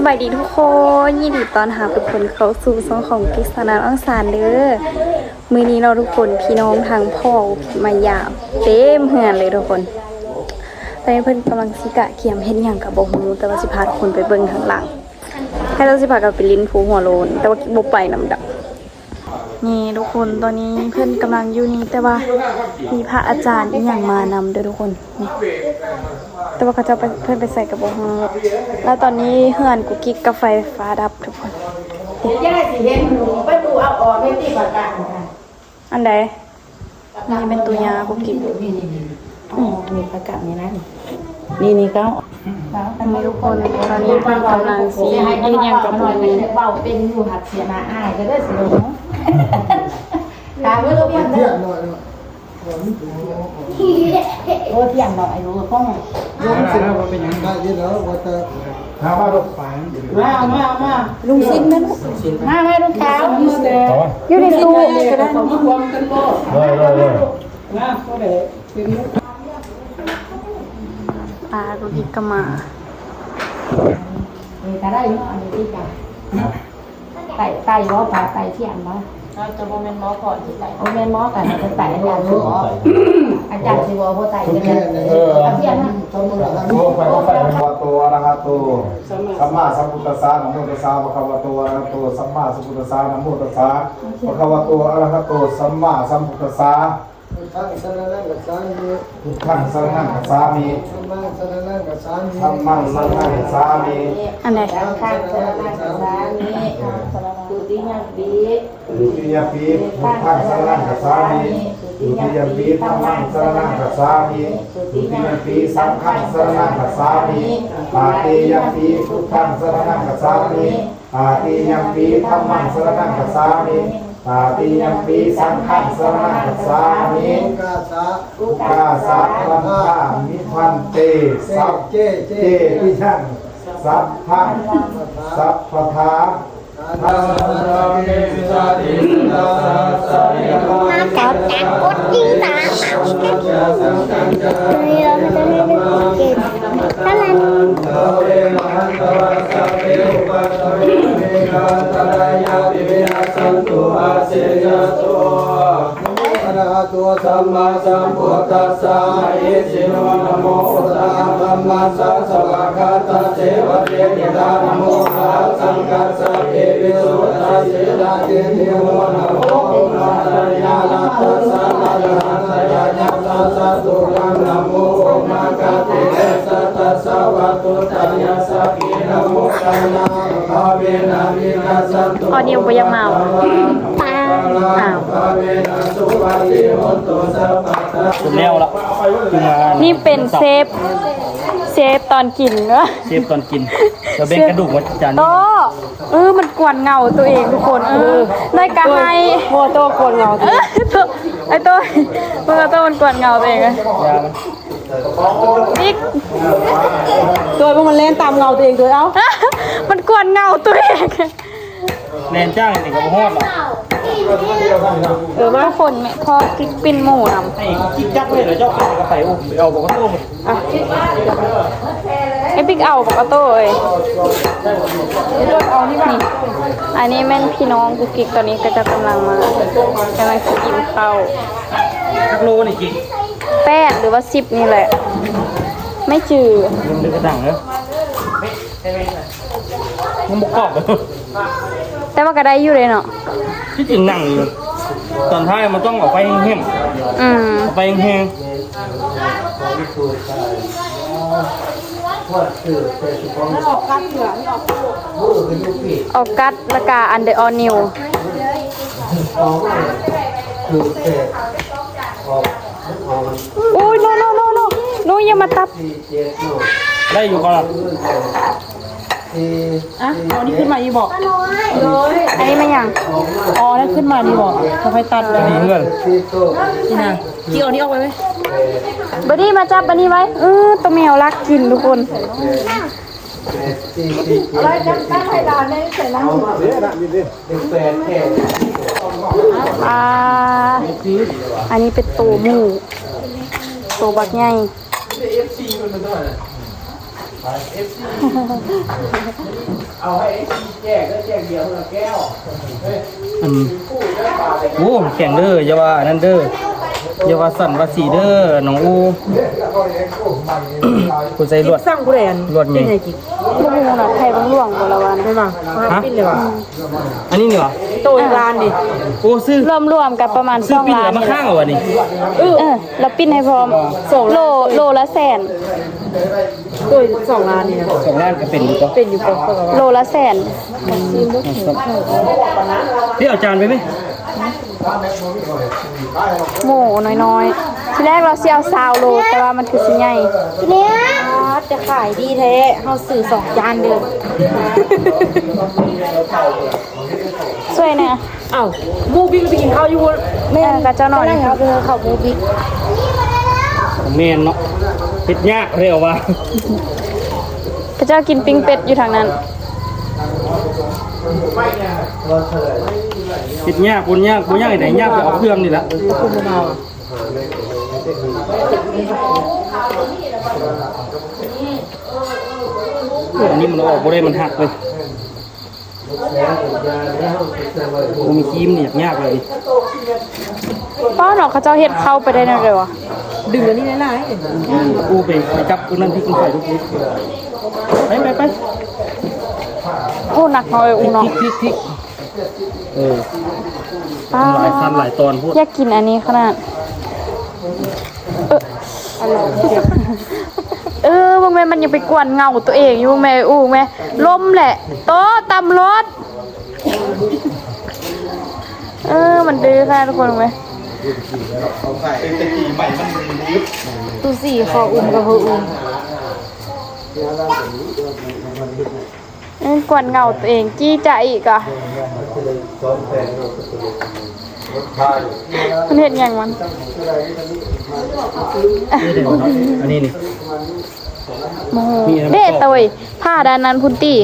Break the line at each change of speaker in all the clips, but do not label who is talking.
สบายดีทุกคนยินดีต้อนรับทุกคนเข้าสู่ช่องของกิษณาอังสารเด้อมื้อนี้เราทุกคนพี่น้องทางพ่อมายามเต็มเฮือนเลยทุกคนตอนนี้เพิ่นกำลังสิกะเขียมเฮ็ดหยังกับบ่ฮู้แต่ว่าสิพาทุกคนไปเบิ่งข้างหลังให้เราสิพากันไปลิ้นภูหัวโลนแต่ว่าบ่ไปนำดับนี่ทุกคนตอนนี้เพิ่นกำลังอยู่นี่แต่ว่ามีพระอาจารย์อีหยังมานำเด้อทุกคนนี่แต่ว่าเขาจะเพิ่นไปใส่กับบ่ฮู้แล้วตอนนี้เฮือนกุกกิ๊กกับไฟฟ้าดับทุกคน
ย่าสิเห็นหนูไปดูเอาออกให้ที่ประกาศค่ะ
อันใดนี่เป็นตัวยากุกกิ๊ก
มีประกาศนี่นะนี่ก็
อันนี้ทุกคนตอนนี้เพิ่นกำลังสิเฮ็ดหยังกับบ่ฮู้
เบาเป็นอยู่หัดเสียนาอ้ายก็ได้สิลงตาเมื่อเพียงเด้อโอ้เที่ยงหน่อยรู้ต้อง
ยงสิว่าเป็นยังได้ยินแล้วว่าจะหาว่าลูกฝ่าย
มาลุงซินนั่นมาลุงขาว
อยู่ในตู้ก็ได้
มาความกันบ่
เลย
นะก็ได้เป็น
กุกกิ๊กก็มา
ก็ได้เนาะอันนี้ที่กันไต่บ่ปลาไต่เที่ยงบ่
จะโมเมนต์หมอก่อนที่ไหน
โอเมนหมอกันจะไต่อาจารย์รู้อาจารย์สิบ่พอไต่จะเที่ยงนะ
โอ้ไปก็ไปเป็นวัตโตอะระหะโตสัมมาสัมพุทธัสสะนะโมตัสสะภะคะวะโตอะระหะโตสัมมาสัมพุทธัสสะนะโมตัสสะภะคะวะโตอะระหะโตสัมมาสัมพุทธัสสะ
ทั้งสรณะกับสามี
พุทธังสรณังคัจฉามิ
ธัมมังสรณะกับสามี
ธัมมังสรณังคัจฉามิ
อันใด
ข้างสรณะกับสามีตุติยังปี
ดุติยปีพุทธังสรณังคัจฉามิดุติยปีธัมมังสรณังคัจฉามิดุติยปีสังฆังสรณังคัจฉามิตาติยปีพุทธังสรณังคัจฉามิตาติยปีธัมมังสรณังคัจฉามิตาติยปีสังฆังสรณังคัจฉามิอุกาสะลังคามิพันเตสัพเจปิชังสัพพังสัพพทาทัสสะเกสะติตัสสะยะมา
กัดกดยิงตานี่เราจะไม่ได้เก็บถ้ามัน
เวมหันตวัสสะเปอุปัสสะเมกันตรายาติวินัสสันตุอาเสยโตอะระหะโตสัมมาสัมพุทธัสสะอิสิโนนะโมตัสสะธัมมัสสะสวะคาตะเสวะเตติตานะโมตัสสะสังฆัสสะเอวิสุทธัสสะนาเตติโมนะโมนะตะยานะตัสสะนะระหะตะยาญะตัสสะตุลังนะโมมะกะเตสัตตัสสะวะตุตะยะสัพพินะโมตัณะภาเวนะวินัสสันตุ
ออเดียวบ่ยังเมาอ้าว
ผมแล้วละจึงมา
นี่เป็นเซฟตอนกินเนอะ
เชฟตอนกินจะเบ่งกระดูกมาจาน
โตมันกวนเงาตัวเองทุกคนได้กะให้
โมโตกวนเงา
ไอ้โตมันกวนเงาตัวเองบิ๊ก
ตัวพวกมันเล่นตามเงาตัวเองตัวเอ้า
มันกวนเงาตัวเอง
แนนจ้างนี่กับฮอดหรอ
ทุกคนแม่พอคลิกปิ้นหมูนำ
ไอ้กิ๊กจักเลยเหรอเจ้าไปใส่อุ้มไปเอาบอกว่าตู้
ไอ้บิ๊กเอาบอกว่าโต้เอ้ยอันนี้แม่นพี่น้องกุ๊กกิ๊กตอนนี้ก็จะกำลังกินข้าว
โลนี่กิ๊ก
8หรือว่า10นี่แหละไม่จืด
ดึงกระดังเนอะมันบกกรอบ
แต่ว่าก็ได้อยู่เลยเนาะ
ที่จริงหนังตอนท้ายมันต้องออกไปแห้งออกไปแห้ง
ออกกัดละกาอันเดอร์นิวโอ้ยโนอย่ามาตับ
ได้อยู่ก่อน
อันนี้ขึ้นมาอีบอก
อันนี้มันยัง
นั่นขึ้นมานี่บอกเขาไปตัดเลย
นี่เพื่อน
นี่นะที่เอานี้ออกไปไหม
บัดนี้มาจับบัดนี้ไว้ตัวแมวรักกินทุกคน
อะไรตั้งไข่ดาวในใส่น้ำ
อันนี้เป็นตัวหมูตัวบักใหญ่
เอาให้แจกได้แจกเดียวละแก้ว
โอ้แข่งเด้ออย่าว่าอันนั้นเด้ออย่าว่าสั่นว่าสีเด้อน้องอูกูใจรวด
สร้างผู้ใดอัน
รวดไง
เป็นไงกิน
ลูกมูน่ะไทยบางหลวงบ่ละวัน
ไม่มาปิ้นเลยว่ะ
อันนี้นี่หรอ
โตอีกร้านดิ
โอ้ซื้อ
รวมๆกับประมาณ
ซื้อปิ้น
2 ล้า
แล้ว
น
มา
นี่แห
ข้าง
ละ
เหรอวะนี่
แล้วปิ้นให้พร้อมโลละแสน
โตอีก2 ล้านนี่นะ
2 ล้านก็เป็นอยู่ก็
เป็นอยู่ปกติ
โลละแสน
พี่เอาจานไปไหม
หมูน้อยๆทีแรกเราสิเอา20 โลแต่ว่ามันคือสิใหญ่
เนี่ยจะขายดีแท้เฮาซื้อ2 จานเด้อ
สวยแน่
เอ้าบูบิ๊กไปกินข้าวอยู่
แม่นกับเจ้าหน่อย
ครับเด้อข้าวบูบิ๊ก
แมนเนาะเฮ็ดยากเร็วว่ะ
พระเจ้ากินปิ้งเป็ดอยู่ทางนั้น
เฮ็ดยากบ่ยากไหนยากไปเอาเครื่องนี่ละ
คุณบ่มาอ่ะ
อันนี้มันออกบ่ได้มันหักเลยกูมีครีมนี่ยากเลย
ป้าเนาะเขาเจ้าเฮ็ดเข้าไปได้แนวเลยวะ
ดึงอันนี้หลาย
กูไปจับตัวนั้นที่กินไข่ทุกทีไป
โอ้หนักเนาะอูเนาะ
พริก
ป้า
หลายขั้นหลายตอนพูด
อยากกินอันนี้ขนาดบางแม่มันยังไปกวนเงาตัวเองอยู่แม่อู้แม่ลมแหละโตะตำรถมันดื้อค่ะทุกคนไหม
ตู้สี่คออุ้มกับเฮออุ้ม
กวนเงาตัวเองจี้ใจอีกอะมันเห็นยังมัน
อันนี้นี่
โมโหเด็ดตะเวยผ้าด้านนั้นพุ่นตี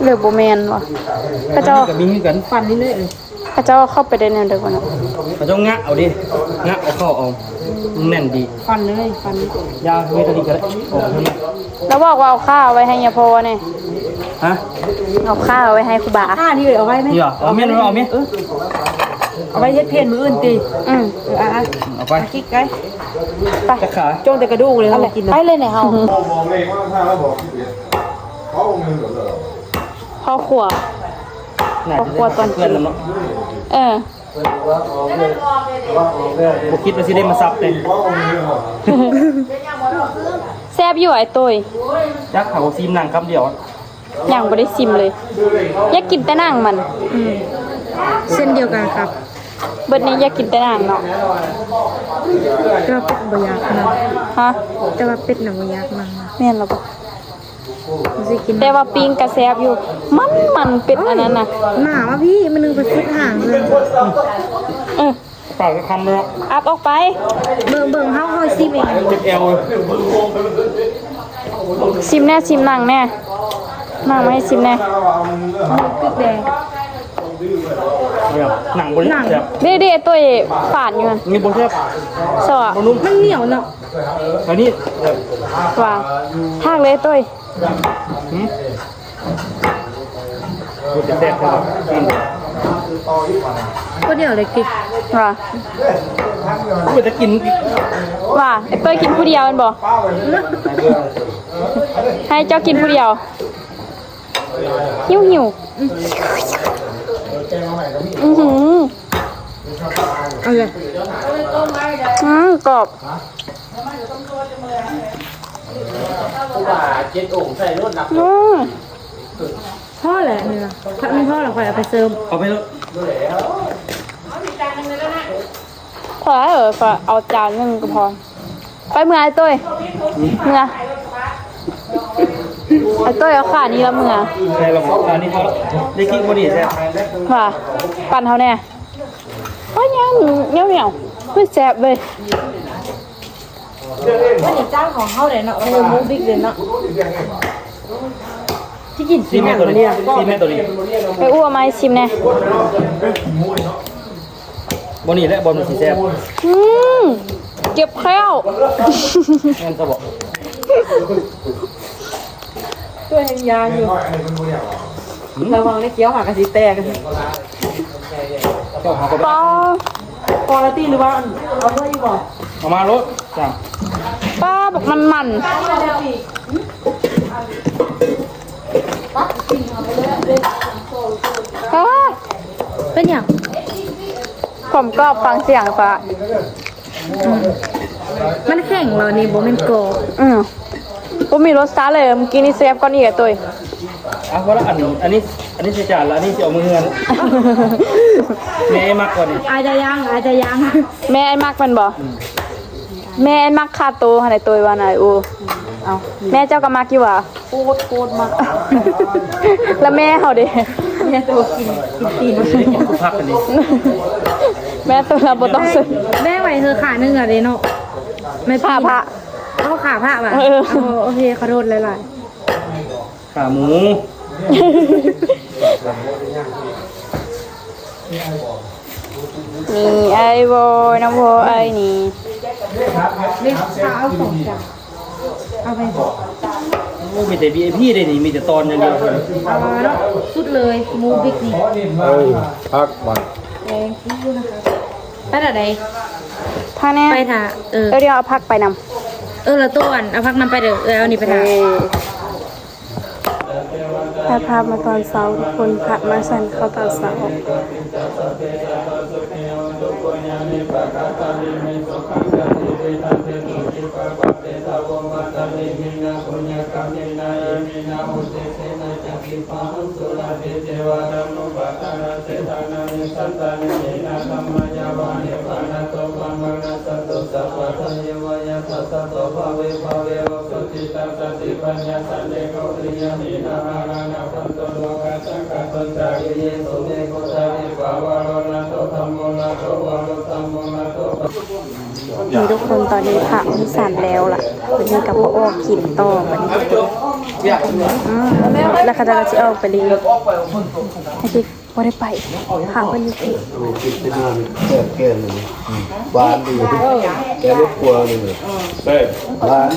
เหลือโบแมนวะกระเจ้า
กับมีกัน
ฟันนี่เลย
กระเจ้าเข้าไปได้แนวเดียวกันเนาะ
เขาต้องงะเอาดิงะเอาเข้าเอาแน่นดี
ฟันเลยฟัน
ยาเวทนีก็ได้ออกนี่
แล้วบอกว่าเอาข้าวไว้ให้ยาโพเนี่ย
ฮะ
เอาข้าวไว้ให้ครูบา
ผ้านี่เลยเอาไว้ไหม
นี่เหรอเอาเมียนเอาเมียน
เอาไว้เฮ็ดเพนมืออื่นตี อ่ะ
เอาไป
คิดไกล
ไป
จะขา
จ้องแต่กระดูกเลยเขากิน
ไปเลยเนี่ยเฮา
บอกเองว่าถ้าเราบอกที่เดียวเขาเอาเงินกับเรา
พ่อขวบ
น่าจะได้เพื่อนแล้วเนาะ
เออ
บุคิดว่าสิได้มาซับเลย
แซบอยู่ไอ้ตุย
ยักษ์เขาซีมหนังคำเดียว
ยังไม่ได้ซิมเลยอยากกินแต่หนังมัน
เส้นเดียวกันครับ
เบิดนี้อยากกินแต่หนังเนาะ
แต่ว่าเป็ดบะยากนะ
ฮะ
แต่ว่าเป็ดหนังบะยากนะ
แม่นหรอปะ
มันสิกิน
แต่ว่าปิ้งกระแซบอยู่ มันเป็นอันนั้นน่ะ
หมาว่าพี่มันนึงไปฟุดห่างเลย
เออ
ปากคำเนาะ
อัพออกไป
เบิ่งเฮาคอยซิมเอง
เจ็บเอว
ซิมแน่ซิมหนังแน่หนังไม่ให้ซิมแน่
พริกแดง
หนังบนนี้แบบ
เด็ดๆตัวฝานอยู่นั่น
มีบนแทบ
สวะ
บนนุ่ม
มันเหนียวเนาะ
อันนี้
วางทากเลยตัว
พูดจะแทบครับ
ก็เหนียวเลยกิ๊ก
ว่า
พูดจะกิน
ว่าไอ้เต้ยกินผู้เดียวมันบอกให้เจ้ากินผู้เดียวหิวอือหือ
เอาเลย
กรอบ
พ่อแหละนี่นะถ้ามีพ่อเราคอยเอาไปเสริม
เอาไปแล้ว
พอแล้วก็เอาจานหนึงก็พอไปเมื่อไอ้เต้ยเมื่อไอ้เต้ยเอาขานี้แล้วเมื่อ
ใช่เราอันนี้เขาได้คิดบอดี้ใช่
ว่าปั่นเขาแน่ว่ายังเหนียวไม่แซ่บเลย
อันนี้จ้างของเขาเลยเนาะโอ้โหบิ๊กเลยเนาะที่กิน
ซีแม่ตัวนี้ซีแม่ตัวนี้
ไปอ้วกมาให้ชิมแน่
บอดี้และบอลมันสีแซ่บ
เก็บแค้ว
งั้นจะบอก
ตัวแห่งยางอยู่ระวังได้เกี้ยวหมากระสีแตกกัน
เจ้าเขาก็
ป้า
ปอลตี้หรือว่าเอาเพื่ออยู่บ่
เอามารถจ้ะ
ป้าบอกมันเป็นอย่างผมก็ฟังเสียงฟ้ามันแข็งเหรอนี่โบมันโกผมมีรสชาติเลยเมื่อกี้นี่เซฟก้อนอีกตัว
อ่ะว่าแล้วอันนี้ใส่จานแล้วอันนี้จะเอามือเงินแม่มากกว่านี้
อาจจะยัง
แม่ไอ้มักมันบ่แม่ไอ้มักคาโตขนาดตัววันไหนอูเอาแม่เจ้าก็มักอยู่วะ
โคตรมาก
แล้วแม่เขาดิ
แม่ตัวกินตีน
พักอันนี้
แม่ตัวเราบ่ต้องซื้อ
แม่ไหวเธอขาหนึ่งอะเดโนไม่
ผ้า
เอาขาผ้าป่ะโอเคขอโทษหลาย
ขาหมู
นี่ไอ้โบน้ำโบไอ้นี่
ๆเล็กขาเอาสองจานเอาไป
โอ้มีแต่ VIP เลยนี่มีแต่ตอนอย่างเดียวเลย
เอาแล้วสุดเลยหมูบิ๊กนี่
พักมา
แดงคิ้วนะคะไปไหน
ท่าแน่
ไปถ่า
เดี๋ยวเอาพักไปนำ
ละตัวอันเอาพักนำไปเด้อเอานี่ไปถ่า
ถ้าพามาตอนเช้าทุกคนพามาสั่นเข้าตอนเช้า นี่ทุกคนตอนนี้พระมิสันแล้วล่ะวันนี้กับพ่อออกขินต่อวันนี้แล้วเขาจะออกไปเลยให้ดิว่าได้ไปหาวันนี้ผิด
คิดไปนานแก่เลยบ้านดีแกลูกครัวเลยบ้าน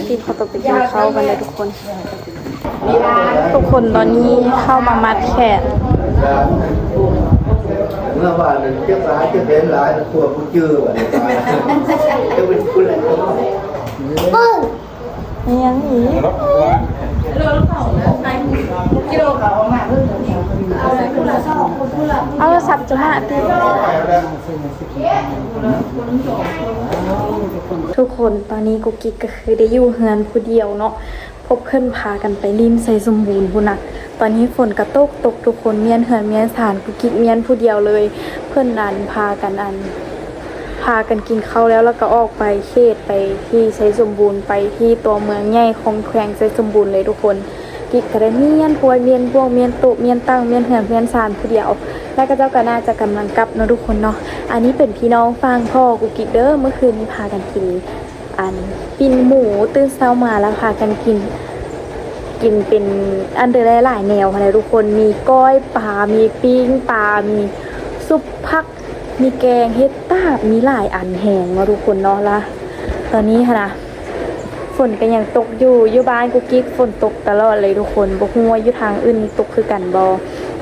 ที่เขาต้องไปกินข้าวกันเลยทุกคน ทุกคนตอนนี้เข้ามามัดแขน
เมื่อวานนั้นเจ้าร้ายเจ้าเด่นร้ายครัวผู้เชื่อว่าจะเป็นคุณอะไร
ยังอีกเอาสับจะมาตีทุกคนตอนนี้กุ๊กกิ๊กก็คือได้อยู่เฮือนผู้เดียวเนาะพบเพื่อนพากันไปริมใส่สมบูรณ์พุ่นนะตอนนี้ฝนกระตกตกทุกคนเมียนเฮือนเมียนสานกุ๊กกิ๊กเมียนผู้เดียวเลย เพื่อนนันพากันกินข้าวแล้วก็ออกไปเขตไปที่ไซสมบูรณ์ไปที่ตัวเมืองใหญ่ของแขวงไซสมบูรณ์เลยทุกคนกิ๊กก็ได้เมียนพวยเมียนพวกเมียนตุเมียนตั้งเมียนเหือนเมียนสานผู้เดียวแล้วก็เจ้าก็น่าจะกำลังกลับเนาะทุกคนเนาะอันนี้เป็นพี่น้องฟังพ่อกุ๊กกิ๊กเด้อเมื่อคืนนี้พากันกินปิ้งหมูตื่นเช้ามาแล้วพากันกินเป็นอันเดอร์หลายแนวอะไรทุกคนมีก้อยปลามีปิ้งปลามีซุปผักมีแกงเฮ็ดตาบมีหลายอันแหงมาทุกคนเนาะละตอนนี้ค่ะนะฝนก็ยังตกอยู่บ้านกุ๊กกิ๊กฝนตกตลอดเลยทุกคนบ่ฮู้ว่าอยู่ทางอื่นตกคือกันบ่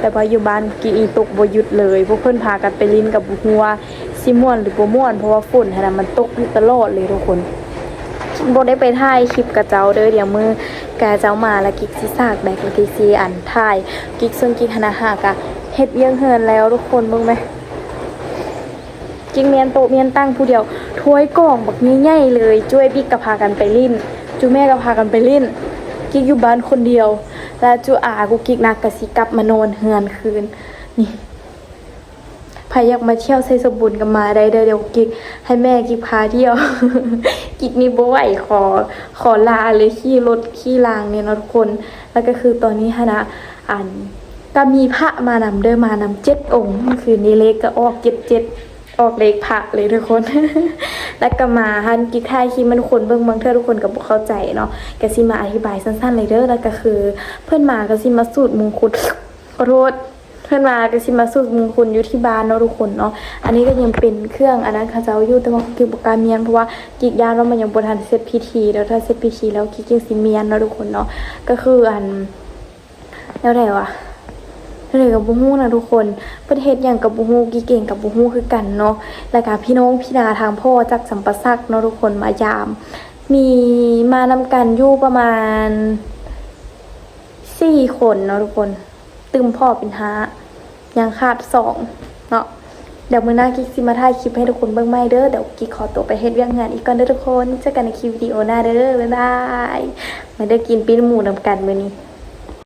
แต่ว่าอยู่บ้านกิ๊กตกบ่หยุดเลยพวกเพิ่นพากันไปลิ้นกับบ่ฮู้ว่าสิม่วนหรือบ่ม่วนเพราะว่าฝนค่ะนะมันตกอยู่ตลอดเลยทุกคนบ่ได้ไปถ่ายคลิปกับเจ้าเด้อเดี๋ยวมื้อกะเจ้ามาแล้วกิ๊กสิซากแบกแล้วกิ๊กสิถ่ายกิ๊กซึ่งกิ๊กคณะหากะเฮ็ดเวียงเฮือนแล้วทุกคนเบิ่งไหมกิ๊กเมียนโตเมียนตั้งผู้เดียวถ้วยกล่องบักใหญ่ๆเลยจ้วยบิ๊กก็พากันไปลิ้นจูแม่ก็พากันไปลิ้นกิ๊กอยู่บ้านคนเดียวแล้วจูอากูกิ๊กนักก็สิกลับมานอนเฮือนคืนนี่ใครอยากมาเที่ยวไซสมบูรณ์กันมาได้เดี๋ยวกิ๊กให้แม่กิ๊กพาเที่ยว กิ๊กนี่บ่ไหวขอลาเลยขี่รถขี่รางเนี่ยเนาะทุกคนแล้วก็คือตอนนี้นะก็มีพระมานำเด้อมานำ7 องค์เมื่อคืนนี้เลขก็ออก77ออกเลขพระเลยทุกคน แล้วก็มาฮันกิ๊กถ่ายคลิปมันคนเบิ่งเทื่อทุกคนก็บ่เข้าใจเนาะก็สิมาอธิบายสั้นๆเลยเด้อแล้วก็คือเพิ่นมาก็สิมาสูตรมงคลขอโทษ เพื่อนมาก็สิมาสู่มงคลอยู่ที่บ้านเนาะทุกคนเนาะอันนี้ก็ยังเป็นเครื่องอันนั้นค่ะเจ้าอยู่แต่ว่ากิกบการเมียนเพราะว่ากิกยานว่ามันยังบ่ทันเสร็จพิธีแล้วถ้าเสร็จพิธีแล้วกิกยังสิเมียนเนาะทุกคนเนาะก็คืออันแล้วไหนวะแล้วกับบุฮู้นะทุกคนประเทศอย่างกับบุฮู้กิเก่งกับบุฮู้คือกันเนาะแล้วก็พี่น้องพี่นาทางพ่อจากสัมปสักเนาะทุกคนมายาม มีมานำกันอยู่ประมาณ4 คนเนาะทุกคนตึมพ่อเป็น5ยังขาด2เนาะเดี๋ยวมื้อหน้ากิ๊กสิมาถ่ายคลิปให้ทุกคนเบิ่งใหม่เด้อเดี๋ยวกิ๊กขอตัวไปเฮ็ดเวียกงานอีกก่อนเด้อทุกคนเจอกันในคลิปวิดีโอหน้าเด้อบ๊ายบายมาเด้อกินปิ้งหมูนำกันมื้อนี้